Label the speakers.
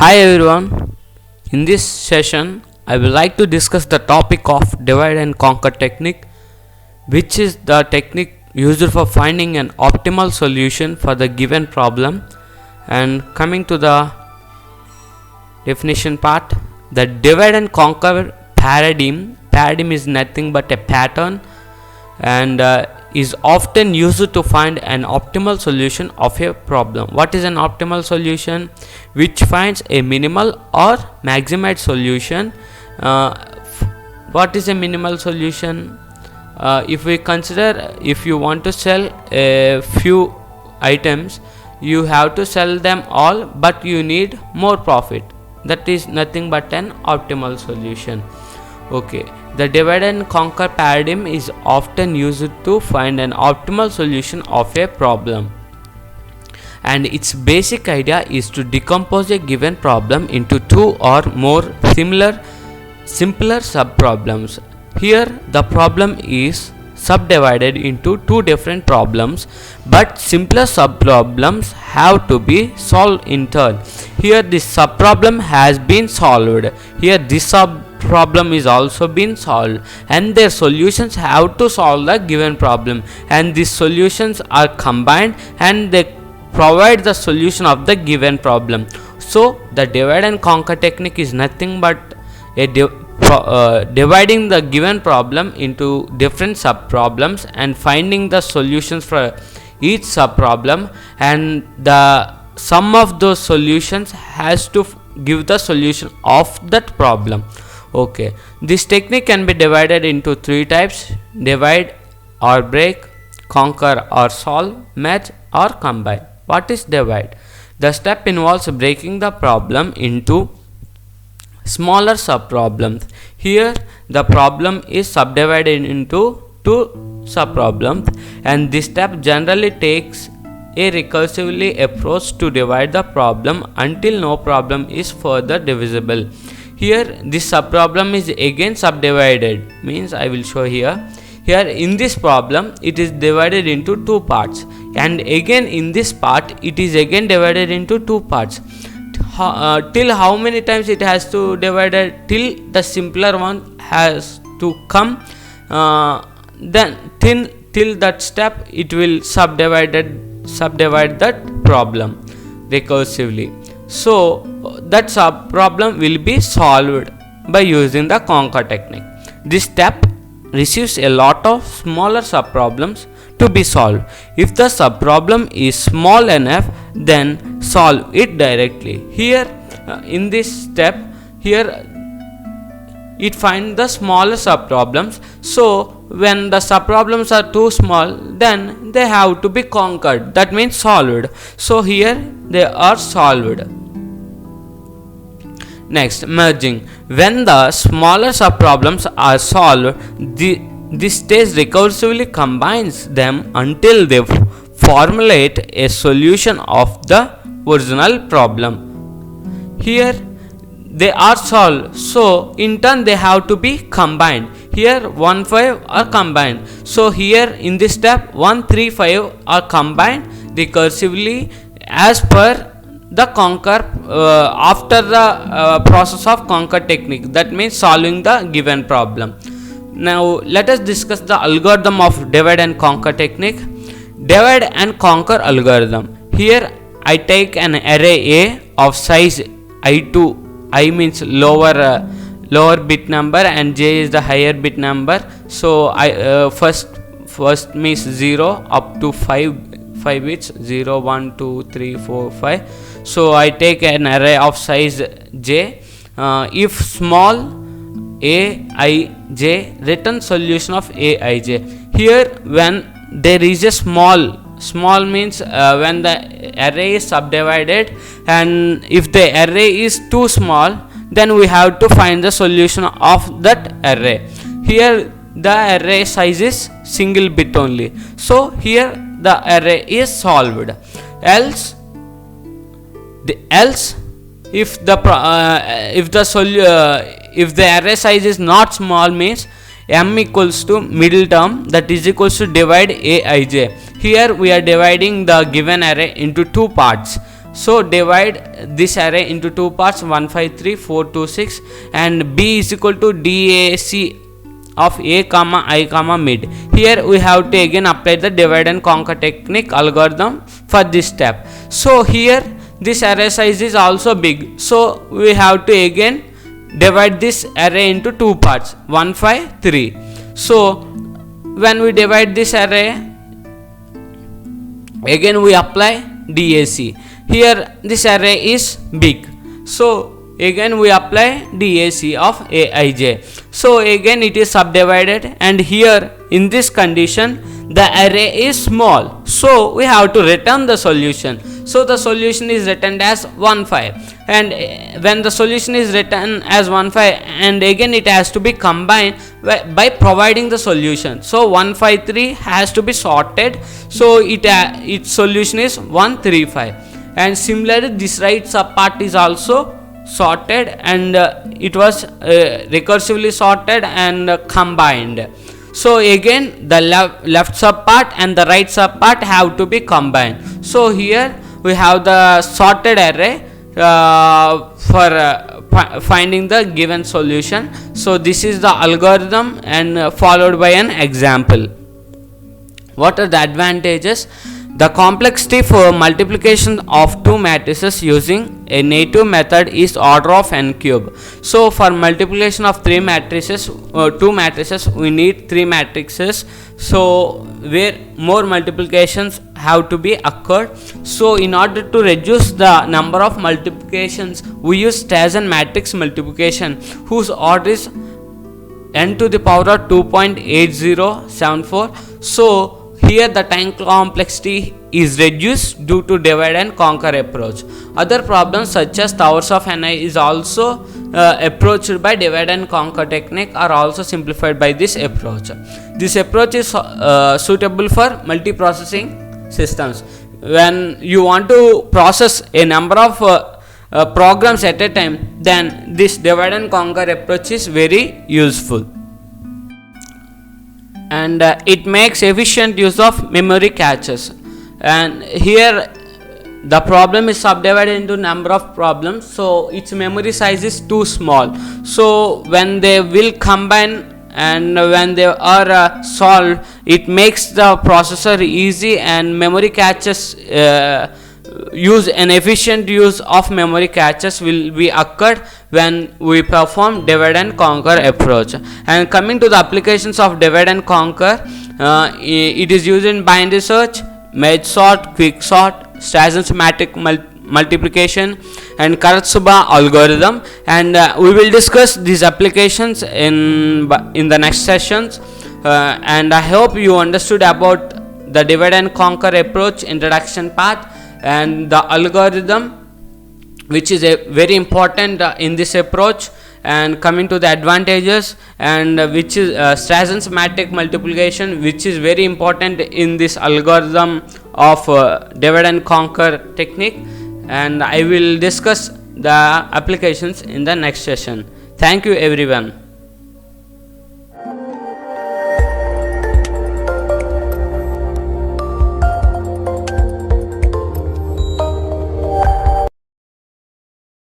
Speaker 1: Hi everyone. In this session, I would like to discuss the topic of divide and conquer technique, which is the technique used for finding an optimal solution for the given problem. And coming to the definition part, the divide and conquer paradigm is nothing but a pattern and is often used to find an optimal solution of a problem. What is an optimal solution? Which finds a minimal or maximized solution. What is a minimal solution? If we consider, if you want to sell a few items, you have to sell them all, but you need more profit. That is nothing but an optimal solution. Okay, the divide and conquer paradigm is often used to find an optimal solution of a problem, and its basic idea is to decompose a given problem into two or more simpler subproblems. Here the problem is subdivided into two different problems, but simpler subproblems have to be solved in turn. Here this subproblem has been solved. Here this subproblem is also been solved, and their solutions have to solve the given problem, and these solutions are combined and they provide the solution of the given problem. So the divide and conquer technique is nothing but a dividing the given problem into different subproblems and finding the solutions for each subproblem, and the sum of those solutions has to give the solution of that problem. Okay, this technique can be divided into three types: divide or break, conquer or solve, merge or combine. What is divide? The step involves breaking the problem into smaller subproblems. Here the problem is subdivided into two subproblems, and this step generally takes a recursively approach to divide the problem until no problem is further divisible. Here this subproblem is again subdivided, means I will show here. Here in this problem it is divided into two parts, and again in this part it is again divided into two parts. Till how many times it has to divide it? Till the simpler one has to come, then till that step it will subdivide that problem recursively. So that sub problem will be solved by using the conquer technique. This step receives a lot of smaller subproblems to be solved. If the subproblem is small enough, then solve it directly. Here in this step, here it finds the smaller subproblems. So when the subproblems are too small, then they have to be conquered. That means solved. So here they are solved. Next, merging. When the smaller subproblems are solved, this stage recursively combines them until they formulate a solution of the original problem. Here they are solved, so in turn they have to be combined. Here 1, 5 are combined. So here in this step 1, 3, 5 are combined recursively as per the conquer after the process of conquer technique. That means solving the given problem. Now let us discuss the algorithm of divide and conquer technique. Divide and conquer algorithm. Here I take an array A of size i2. I means lower bit number and j is the higher bit number. So I first means 0 up to 5 bits, 0, 1, 2, 3, 4, 5. So I take an array of size j. If small aij, return solution of aij. Here when there is a small means when the array is subdivided, and if the array is too small, then we have to find the solution of that array. Here the array size is single bit only, so here the array is solved. Else if the array size is not small, means m equals to middle term, that is equals to divide aij. Here we are dividing the given array into two parts. So divide this array into two parts, 1, 5, 3, 4, 2, 6, and B is equal to DAC of A comma I comma mid. Here we have to again apply the divide and conquer technique algorithm for this step. So here this array size is also big, so we have to again divide this array into two parts, 1, 5, 3. So when we divide this array, again we apply DAC. Here this array is big, so again we apply DAC of Aij. So again it is subdivided, and here in this condition the array is small, so we have to return the solution. So the solution is written as 1, 5, and when the solution is written as 1, 5, and again it has to be combined by providing the solution. So 1, 5, 3 has to be sorted, so its solution is 1, 3, 5, and similarly this right sub part is also sorted, and it was recursively sorted and combined. So again the left sub part and the right sub part have to be combined. So here we have the sorted array for finding the given solution. So this is the algorithm, and followed by an example. What are the advantages? The complexity for multiplication of two matrices using a native method is order of n cube. So for multiplication of two matrices, we need three matrices. So where more multiplications have to be occurred. So in order to reduce the number of multiplications, we use Tarzan matrix multiplication, whose order is n to the power of 2.8074. So here the time complexity is reduced due to divide and conquer approach. Other problems such as towers of Ni is also approached by divide and conquer technique are also simplified by this approach. This approach is suitable for multiprocessing systems. When you want to process a number of programs at a time, then this divide and conquer approach is very useful. And it makes efficient use of memory caches. And here the problem is subdivided into number of problems, so its memory size is too small. So when they will combine and when they are solved, it makes the processor easy, and memory caches use an efficient use of memory caches will be occurred when we perform divide and conquer approach. And coming to the applications of divide and conquer, it is used in binary search, merge sort, quick sort, stochastic multiplication, and Karatsuba algorithm. And we will discuss these applications in the next sessions. And I hope you understood about the divide and conquer approach introduction part and the algorithm, which is very important in this approach. And coming to the advantages, and which is stochastic multiplication, which is very important in this algorithm of divide and conquer technique. And I will discuss the applications in the next session. Thank you everyone.